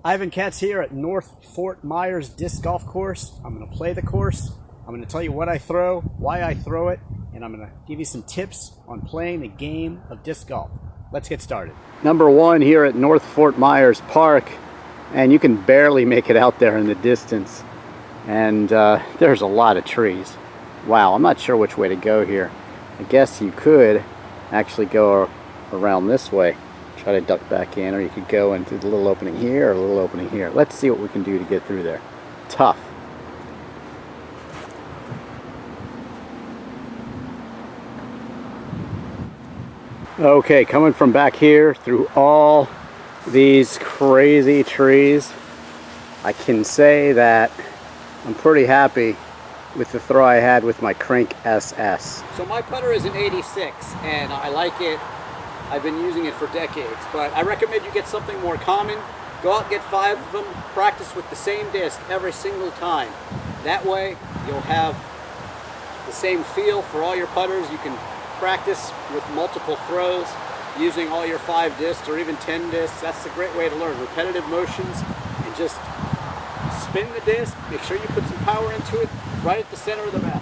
Ivan Katz here at North Fort Myers Disc Golf Course. I'm going to play the course. I'm going to tell you what I throw, why I throw it, and I'm going to give you some tips on playing the game of disc golf. Let's get started. Number one here at North Fort Myers Park, and you can barely make it out there in the distance. And there's a lot of trees. Wow, I'm not sure which way to go here. I guess you could actually go around this way. Try to duck back in, or you could go into the little opening here or a little opening here. Let's see what we can do to get through there. Tough. Okay, coming from back here through all these crazy trees, I can say that I'm pretty happy with the throw I had with my Crank SS. So my putter is an 86 and I like it. I've been using it for decades, but I recommend you get something more common. Go out and get 5 of them, practice with the same disc every single time. That way you'll have the same feel for all your putters. You can practice with multiple throws using all your 5 discs or even 10 discs. That's a great way to learn repetitive motions, and just spin the disc, make sure you put some power into it right at the center of the bat.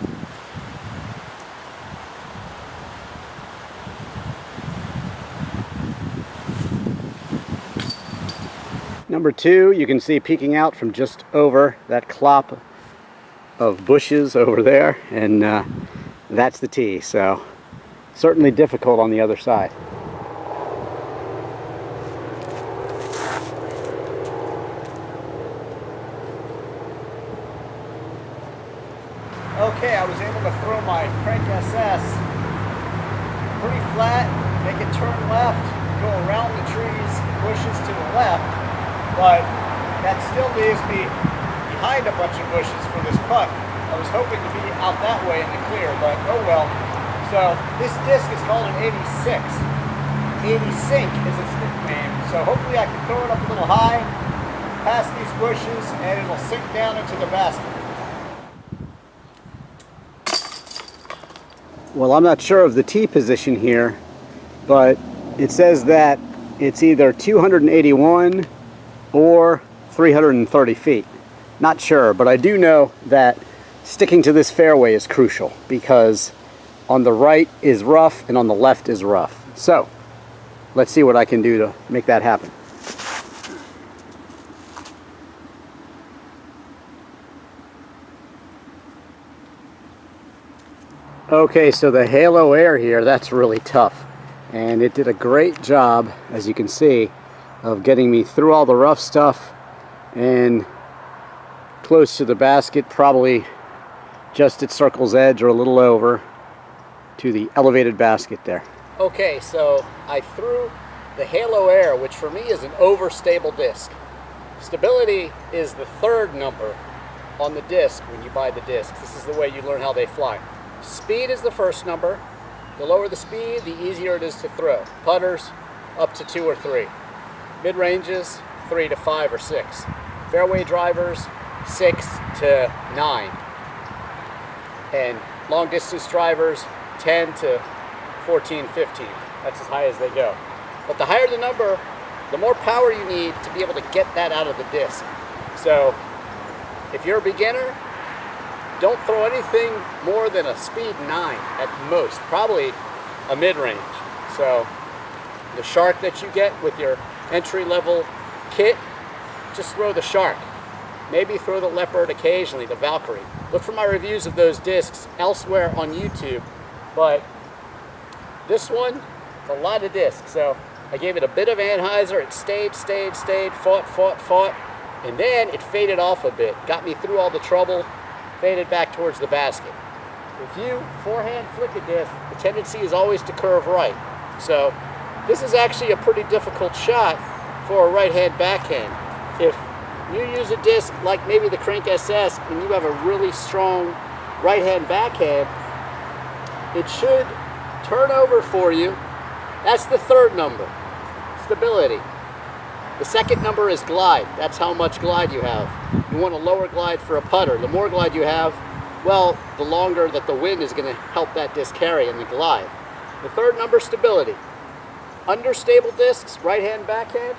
Number 2, you can see peeking out from just over that clop of bushes over there, and that's the tee, so certainly difficult on the other side. Okay, I was able to throw my Crank SS pretty flat, make it turn left, go around the trees, bushes to the left. But that still leaves me behind a bunch of bushes for this putt. I was hoping to be out that way in the clear, but oh well. So this disc is called an 86. 80 sink is its nickname. So hopefully I can throw it up a little high, past these bushes, and it'll sink down into the basket. Well, I'm not sure of the tee position here, but it says that it's either 281 or 330 feet. Not sure, but I do know that sticking to this fairway is crucial, because on the right is rough and on the left is rough. So let's see what I can do to make that happen. Okay, so the halo air here, that's really tough, and it did a great job, as you can see, of getting me through all the rough stuff and close to the basket, probably just at circle's edge or a little over to the elevated basket there. Okay, so I threw the halo air, which for me is an overstable disc. Stability is the 3rd number on the disc when you buy the discs. This is the way you learn how they fly. Speed is the 1st number. The lower the speed, the easier it is to throw. Putters up to 2 or 3. Mid-ranges, 3 to 5 or 6. Fairway drivers, 6 to 9. And long distance drivers, 10 to 14, 15. That's as high as they go. But the higher the number, the more power you need to be able to get that out of the disc. So if you're a beginner, don't throw anything more than a speed 9 at most, probably a mid-range. So the shark that you get with your entry-level kit, just throw the shark. Maybe throw the leopard occasionally, the Valkyrie. Look for my reviews of those discs elsewhere on YouTube, but this one, it's a lot of discs. So I gave it a bit of anhyzer. It stayed, fought, and then it faded off a bit. Got me through all the trouble, faded back towards the basket. If you forehand flick a disc, the tendency is always to curve right. So this is actually a pretty difficult shot for a right-hand backhand. If you use a disc like maybe the Crank SS and you have a really strong right-hand backhand, it should turn over for you. That's the 3rd number, stability. The 2nd number is glide. That's how much glide you have. You want a lower glide for a putter. The more glide you have, well, the longer that the wind is going to help that disc carry in the glide. The 3rd number, stability. Understable discs, right-hand, backhand,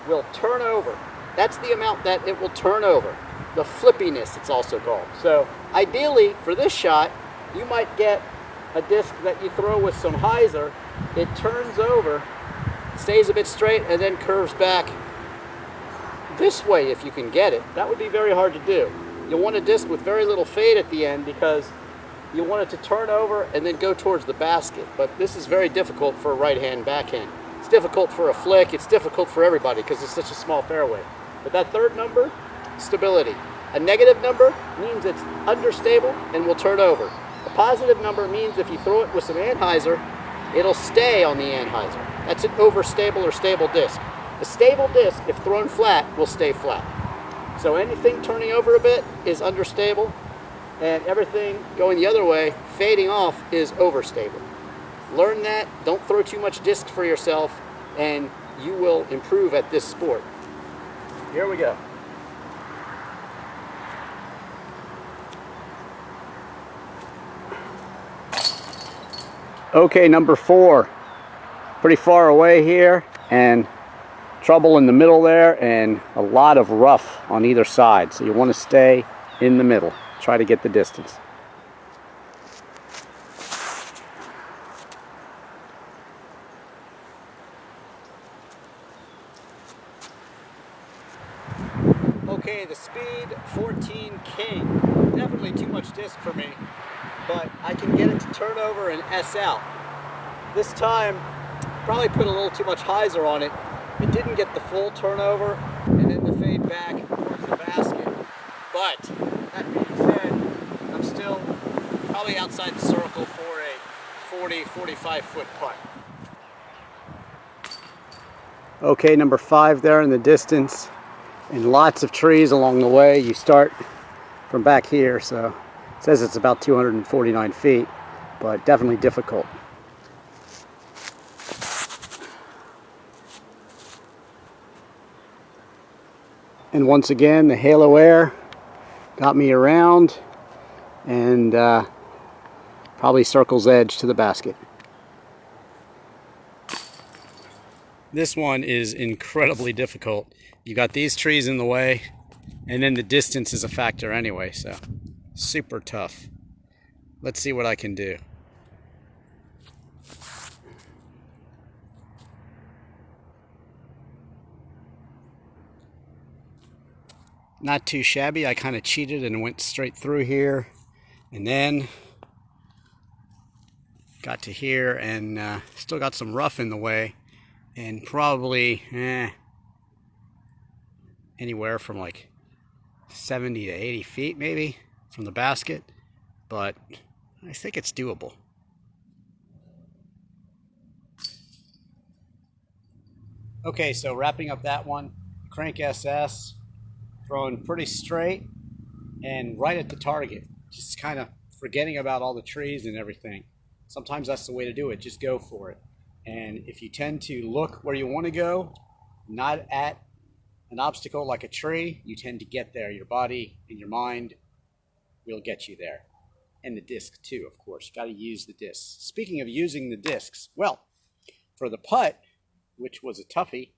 will turn over that's the amount that it will turn over. The flippiness, it's also called. So ideally, for this shot, you might get a disc that you throw with some hyzer. It turns over, stays a bit straight, and then curves back this way if you can get it. That would be very hard to do. You'll want a disc with very little fade at the end because you want it to turn over and then go towards the basket. But this is very difficult for a right-hand backhand. It's difficult for a flick. It's difficult for everybody because it's such a small fairway. But that third number, stability. A negative number means it's understable and will turn over. A positive number means if you throw it with some anhyzer, it'll stay on the anhyzer. That's an overstable or stable disc. A stable disc, if thrown flat, will stay flat. So anything turning over a bit is understable, and everything going the other way, fading off, is overstable. Learn that. Don't throw too much disc for yourself, and you will improve at this sport. Here we go. Okay, number 4. Pretty far away here, and trouble in the middle there, and a lot of rough on either side. So you want to stay in the middle. Try to get the distance. Okay, the speed 14 king. Definitely too much disc for me, but I can get it to turn over and S out. This time, probably put a little too much hyzer on it. It didn't get the full turnover and then the fade back towards the basket. But that being said, I'm still probably outside the circle for a 40-45 foot putt. Okay, number 5 there in the distance, and lots of trees along the way. You start from back here, so it says it's about 249 feet, but definitely difficult. And once again, the halo air got me around, and probably circle's edge to the basket. This one is incredibly difficult. You got these trees in the way, and then the distance is a factor anyway, so super tough. Let's see what I can do. Not too shabby. I kind of cheated and went straight through here, and then got to here and still got some rough in the way, and probably anywhere from like 70 to 80 feet maybe from the basket, but I think it's doable. Okay, so wrapping up that one, crank SS, throwing pretty straight and right at the target, just kind of forgetting about all the trees and everything. Sometimes that's the way to do it, just go for it. And if you tend to look where you want to go, not at an obstacle like a tree, you tend to get there. Your body and your mind will get you there. And the disc too, of course. You got to use the discs. Speaking of using the discs, well, for the putt, which was a toughie,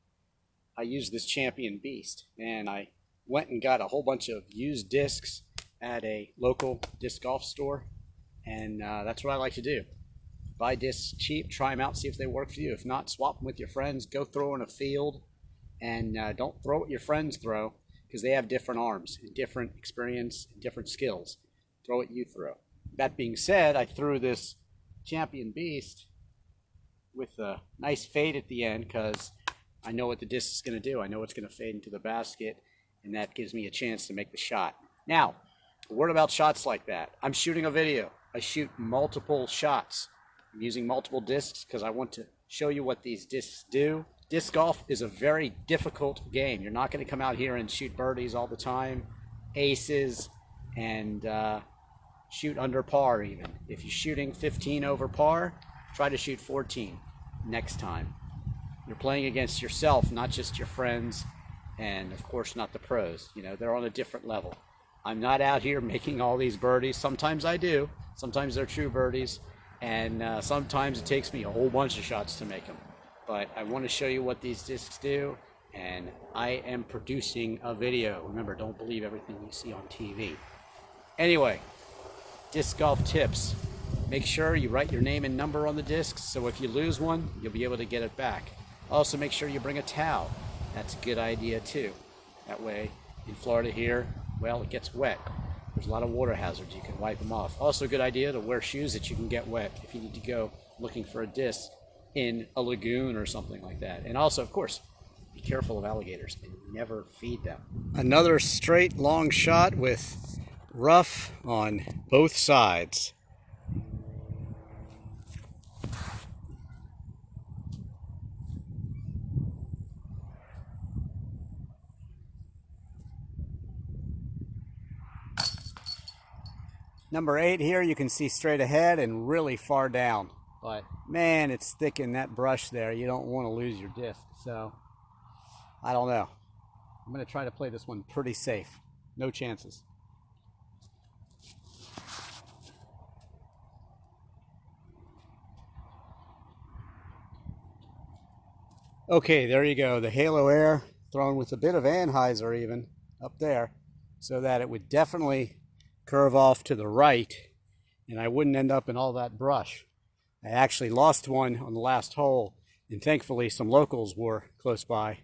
I used this Champion Beast, and I went and got a whole bunch of used discs at a local disc golf store, and that's what I like to do. Buy discs cheap, try them out, see if they work for you. If not, swap them with your friends, go throw in a field, and don't throw what your friends throw, because they have different arms, and different experience, and different skills. Throw what you throw. That being said, I threw this Champion Beast with a nice fade at the end, because I know what the disc is going to do. I know it's going to fade into the basket, and that gives me a chance to make the shot. Now, a word about shots like that. I'm shooting a video. I shoot multiple shots. I'm using multiple discs because I want to show you what these discs do. Disc golf is a very difficult game. You're not going to come out here and shoot birdies all the time, aces, and shoot under par even. If you're shooting 15 over par, try to shoot 14 next time. You're playing against yourself, not just your friends, and of course not the pros. You know, they're on a different level. I'm not out here making all these birdies. Sometimes I do. Sometimes they're true birdies, and sometimes it takes me a whole bunch of shots to make them. But I want to show you what these discs do, and I am producing a video. Remember, don't believe everything you see on TV. Anyway, disc golf tips. Make sure you write your name and number on the discs, so if you lose one, you'll be able to get it back. Also, make sure you bring a towel. That's a good idea too. That way, in Florida here, well, it gets wet. There's a lot of water hazards. You can wipe them off. Also, a good idea to wear shoes that you can get wet if you need to go looking for a disc in a lagoon or something like that. And also, of course, be careful of alligators and never feed them. Another straight long shot with rough on both sides. Number 8 here, you can see straight ahead and really far down. But man, it's thick in that brush there. You don't want to lose your disc. So, I don't know. I'm going to try to play this one pretty safe. No chances. Okay, there you go. The halo air thrown with a bit of anhyzer even up there, so that it would definitely curve off to the right and I wouldn't end up in all that brush. I actually lost one on the last hole, and thankfully some locals were close by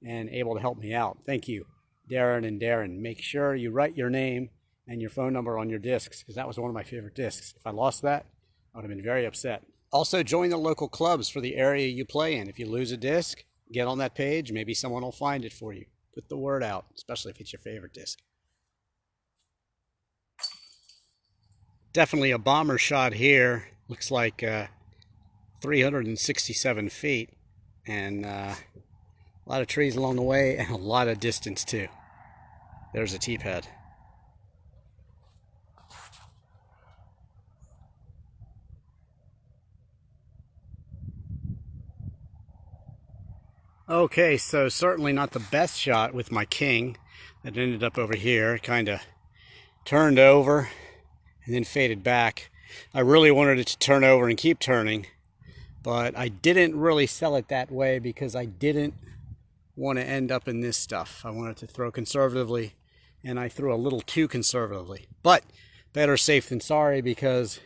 and able to help me out. Thank you, Darren and Darren. Make sure you write your name and your phone number on your discs, because that was one of my favorite discs. If I lost that, I would have been very upset. Also, join the local clubs for the area you play in. If you lose a disc, get on that page. Maybe someone will find it for you. Put the word out, especially if it's your favorite disc. Definitely a bomber shot here. Looks like 367 feet, and a lot of trees along the way and a lot of distance too. There's a tee pad. Okay, so certainly not the best shot with my king. That ended up over here, kind of turned over and then faded back. I really wanted it to turn over and keep turning, but I didn't really sell it that way because I didn't want to end up in this stuff. I wanted to throw conservatively, and I threw a little too conservatively. But better safe than sorry, because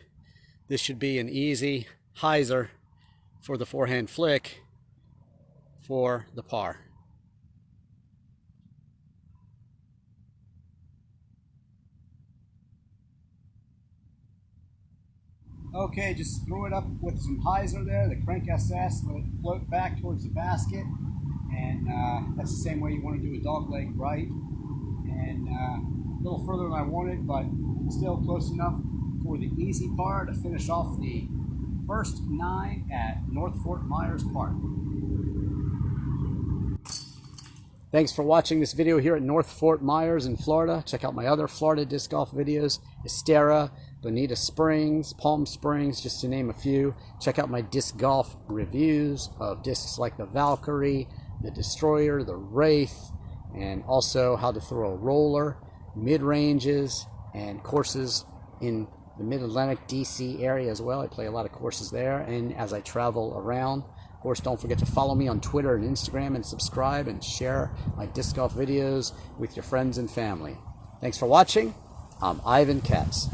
this should be an easy hyzer for the forehand flick for the par. Okay, just threw it up with some hyzer there, the crank SS, let it float back towards the basket, and that's the same way you want to do a dog leg right, and a little further than I wanted, but still close enough for the easy par to finish off the first 9 at North Fort Myers Park. Thanks for watching this video here at North Fort Myers in Florida. Check out my other Florida disc golf videos, Estera, Bonita Springs, Palm Springs, just to name a few. Check out my disc golf reviews of discs like the Valkyrie, the Destroyer, the Wraith, and also how to throw a roller, mid-ranges, and courses in the Mid-Atlantic DC area as well. I play a lot of courses there, and as I travel around. Of course, don't forget to follow me on Twitter and Instagram, and subscribe and share my disc golf videos with your friends and family. Thanks for watching. I'm Ivan Katz.